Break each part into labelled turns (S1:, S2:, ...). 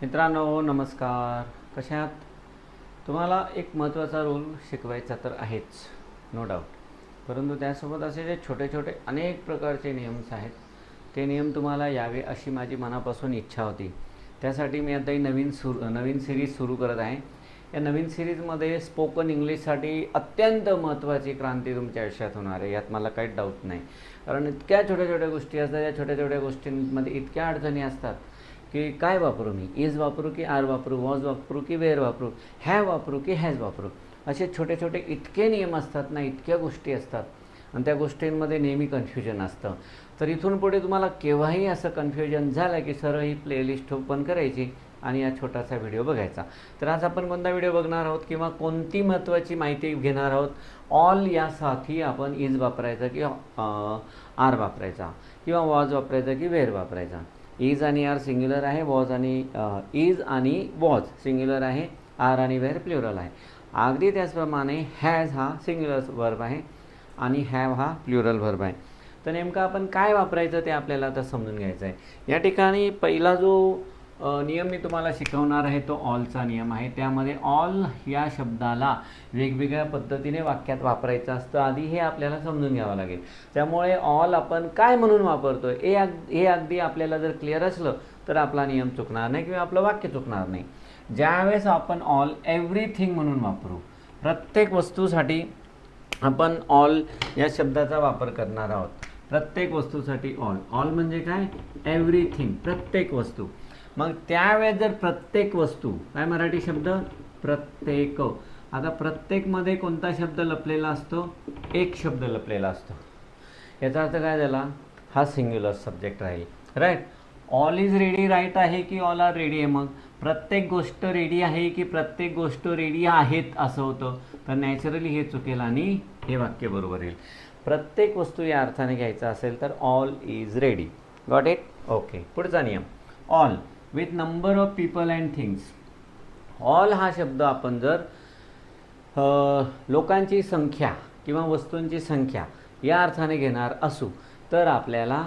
S1: मित्रांनो नमस्कार. कशा आहात? तुम्हाला एक महत्त्वाचा रूल शिकवायचा तर आहेच, नो डाऊट. परंतु त्यासोबत असे जे छोटे छोटे अनेक प्रकारचे नियम्स आहेत, ते नियम तुम्हाला यावे अशी माझी मनापासून इच्छा होती. त्यासाठी मी आता ही नवीन सिरीज सुरू करत आहे. या नवीन सिरीजमध्ये स्पोकन इंग्लिशसाठी अत्यंत महत्त्वाची क्रांती तुमच्या आयुष्यात होणार आहे, यात मला काही डाऊट नाही. कारण इतक्या छोट्या छोट्या गोष्टी असतात, या छोट्या छोट्या गोष्टींमध्ये इतक्या अडचणी असतात की काय वापरू मी, इज वापरू की आर वापरू, वॉज वापरू की वेअर वापरू, हॅव वापरू की हॅज वापरू, असे छोटे छोटे इतके नियम असतात ना, इतक्या गोष्टी असतात आणि त्या गोष्टींमध्ये नेहमी कन्फ्युजन असतं. तर इथून पुढे तुम्हाला केव्हाही असं कन्फ्युजन झालं की सरळ ही प्लेलिस्ट ओपन करायची आणि या छोटासा व्हिडिओ बघायचा. तर आज आपण कोणता व्हिडिओ बघणार आहोत किंवा कोणती महत्त्वाची माहिती घेणार आहोत? ऑल यासाठी आपण इज वापरायचा की आर वापरायचा, किंवा वॉज वापरायचा की वेअर वापरायचा. इज आणि आर सिंग्युलर आहे, वॉज आणि इज आणि वॉज सिंग्युलर आहे, आर आणि वेअर प्लुरल आहे. अगदी त्याचप्रमाणे हॅज हा सिंग्युलर वर्ब आहे आणि हॅव हा प्लुरल वर्ब आहे. तर नेमकं आपण काय वापरायचं ते आपल्याला आता समजून घ्यायचं आहे. या ठिकाणी पहिला जो नियम मी तुम्हाला शिकवणार आहे तो ऑलचा नियम आहे. त्यामध्ये ऑल या शब्दाला वेगवेगळ्या पद्धतीने वाक्यात वापरायचं असतं. आधी हे आपल्याला समजून घ्यावं लागेल. त्यामुळे ऑल आपण काय म्हणून वापरतो हे अगदी आपल्याला जर क्लिअर असलं तर आपला नियम चुकणार नाही किंवा आपलं वाक्य चुकणार नाही. ज्यावेळेस आपण ऑल एव्हरीथिंग म्हणून वापरू, प्रत्येक वस्तूसाठी आपण ऑल या शब्दाचा वापर करणार आहोत. प्रत्येक वस्तूसाठी ऑल. ऑल म्हणजे काय? एव्हरीथिंग, प्रत्येक वस्तू. मग त्यावेळेस जर प्रत्येक वस्तू, काय मराठी शब्द प्रत्येक. आता प्रत्येकमध्ये कोणता शब्द लपलेला असतो? एक शब्द लपलेला असतो. याचा अर्थ काय झाला? हा सिंग्युलर सब्जेक्ट राहील, right. All is ready right आहे की ऑल आर रेडी आहे? मग प्रत्येक गोष्ट रेडी आहे की प्रत्येक गोष्ट रेडी आहेत असं होतं, तर नॅचरली हे चुकेल आणि हे वाक्य बरोबर येईल. प्रत्येक वस्तू या अर्थाने घ्यायचा असेल तर all is ready. Got it? Okay. पुढचा नियम, all with number of people and things. All हा शब्द आपण जर लोकांची संख्या किंवा वस्तूंची संख्या या अर्थाने घेणार असू तर आपल्याला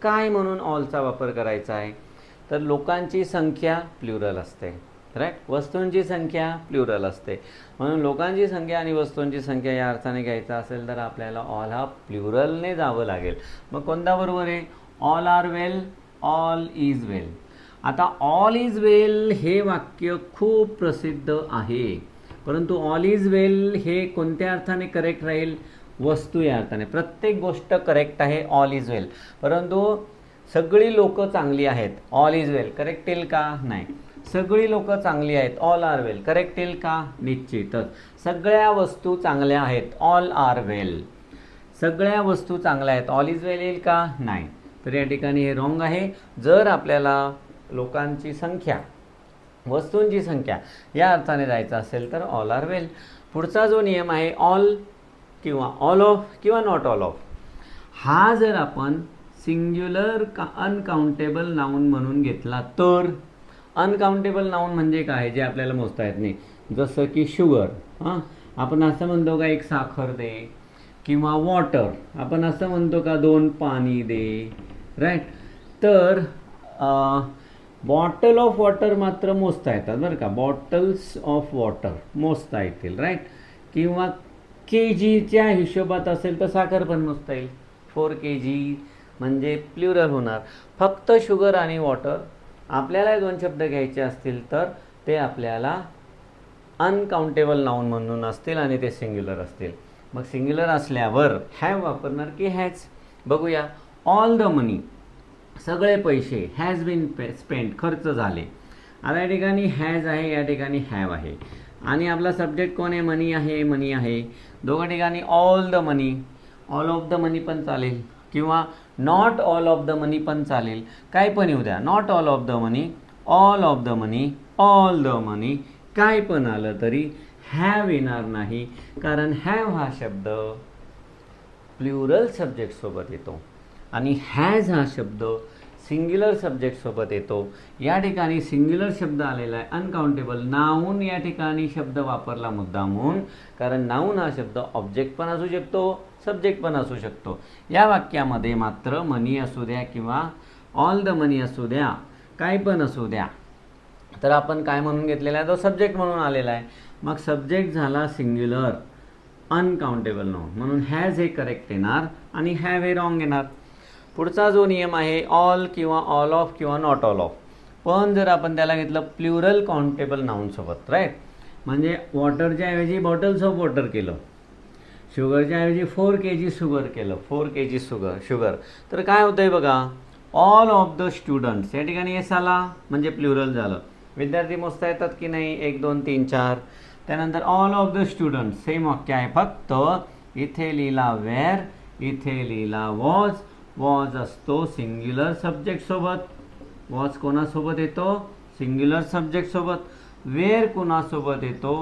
S1: काय म्हणून ऑलचा वापर करायचा आहे? तर लोकांची संख्या प्लुरल असते, राईट. वस्तूंची संख्या प्लुरल असते. म्हणून लोकांची संख्या आणि वस्तूंची संख्या या अर्थाने घ्यायचा असेल तर आपल्याला ऑल हा प्लुरलने जावं लागेल. मग कोणता बरोबर आहे? All are well, all is well. आता ऑल इज वेल हे वाक्य खूप प्रसिद्ध आहे, परंतु ऑल इज वेल हे कोणत्या अर्थाने करेक्ट राहील? वस्तू या अर्थाने. प्रत्येक गोष्ट करेक्ट आहे, ऑल इज वेल. परंतु सगळी लोक चांगली आहेत, ऑल इज वेल करेक्ट येईल का? नाही. सगळी लोक चांगली आहेत, ऑल आर वेल करेक्ट येईल का? निश्चितच. सगळ्या वस्तू चांगल्या आहेत, ऑल आर वेल. सगळ्या वस्तू चांगल्या आहेत, ऑल इज वेल येईल का? नाही. तर या ठिकाणी हे रॉंग आहे. जर आपल्याला लोकांची संख्या, वस्तूंची संख्या या अर्थाने जायचं असेल तर ऑल आर वेल. पुढचा जो नियम आहे, ऑल किंवा ऑल ऑफ किंवा नॉट ऑल ऑफ, हा जर आपण सिंग्युलर अनकाउंटेबल नाऊन म्हणून घेतला तर, अनकाउंटेबल नाऊन म्हणजे काय? जे आपल्याला मोजता येत नाही. जसं की शुगर, हां, आपण असं म्हणतो का एक साखर दे, किंवा वॉटर आपण असं म्हणतो का 2 पाणी दे, राईट. तर बॉटल ऑफ वॉटर मात्र मोजता येतात बरं का, बॉटल्स ऑफ वॉटर मोजता येतील, राईट. किंवा के जीच्या हिशोबात असेल तर साखर पण मोजता येईल, 4 kg म्हणजे प्लुरल होणार. फक्त शुगर आणि वॉटर आपल्याला 2 शब्द घ्यायचे असतील तर ते आपल्याला अनकाउंटेबल नाऊन म्हणून असतील आणि ते सिंग्युलर असतील. मग सिंग्युलर असल्यावर हॅव वापरणार की हॅज? बघूया. ऑल द मनी, सगळे पैसे, हॅज बीन स्पेंट, खर्च झाले. आता या ठिकाणी हॅज आहे, या ठिकाणी हॅव आहे आणि आपला सब्जेक्ट कोण आहे? मनी आहे, मनी आहे. दोघा ठिकाणी all the money, all of the money पण चालेल किंवा not all of the money पण चालेल, काय पण येऊ द्या. Not all of the money, all of the money, all the money, काय पण आलं तरी हॅव येणार नाही, कारण हॅव हा शब्द प्लुरल सब्जेक्टसोबत येतो आणि हॅज हा शब्द सिंग्युलर सब्जेक्टसोबत येतो. या ठिकाणी सिंग्युलर शब्द आलेला आहे, अनकाउंटेबल. नाऊन या ठिकाणी शब्द वापरला मुद्दामून, कारण नाऊन हा शब्द ऑब्जेक्ट पण असू शकतो, सब्जेक्ट पण असू शकतो. या वाक्यामध्ये मात्र मनी असू द्या किंवा ऑल द मनी असू द्या, काय पण असू द्या, तर आपण काय म्हणून घेतलेला आहे, तो सब्जेक्ट म्हणून आलेला आहे. मग सब्जेक्ट झाला सिंग्युलर अनकाउंटेबल नाउन, म्हणून हॅज हे करेक्ट येणार आणि हॅव हे रॉंग येणार. पुढचा जो नियम आहे ऑल किंवा ऑल ऑफ किंवा नॉट ऑल ऑफ, पण जर आपण त्याला घेतलं प्लुरल काउंटेबल नाउनसोबत, राईट, म्हणजे वॉटरच्या ऐवजी बॉटल्स ऑफ वॉटर केलं, शुगरच्या ऐवजी 4 kg शुगर केलं, 4 kg शुगर, तर काय होतं आहे बघा, ऑल ऑफ द स्टुडंट्स या ठिकाणी एस आला म्हणजे प्लुरल झालं. विद्यार्थी मोजता येतात की नाही, 1 2 3 4. त्यानंतर all of the students same वाक्य आहे, फक्त इथे लिहिला वेअर, इथे लिहिला वॉज. वॉज असतो सिंग्युलर सब्जेक्टसोबत, वॉज कोणासोबत येतो, सिंग्युलर सब्जेक्टसोबत. वेअर कोणासोबत येतो,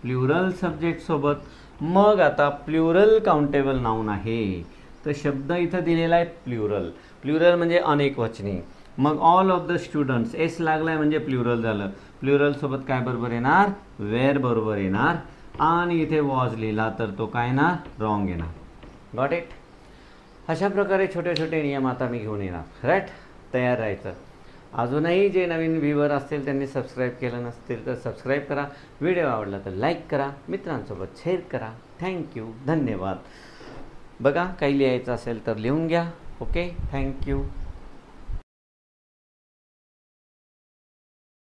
S1: प्लुरल सब्जेक्टसोबत. मग आता प्लुरल काउंटेबल नाउन आहे, तर शब्द इथं दिलेला आहे प्लुरल. प्लुरल म्हणजे अनेक वचनी. मग all of the students S लागला आहे म्हणजे प्लुरल झालं. प्लुरलसोबत काय बरोबर येणार, वेअर बरोबर येणार. आणि इथे वॉज लिहिला तर तो काय येणार, रॉंग येणार. Got it. अशा प्रकारे छोटे छोटे नियम आता मी घेऊन येणार, राईट. तयार राहायचं. अजूनही जे नवीन व्ह्यूवर असतील त्यांनी सबस्क्राईब केलं नसतील तर सबस्क्राईब करा. व्हिडिओ आवडला तर लाईक करा, मित्रांसोबत शेअर करा. थँक्यू, धन्यवाद. बघा काही लिहायचं असेल तर लिहून घ्या. Okay, thank you.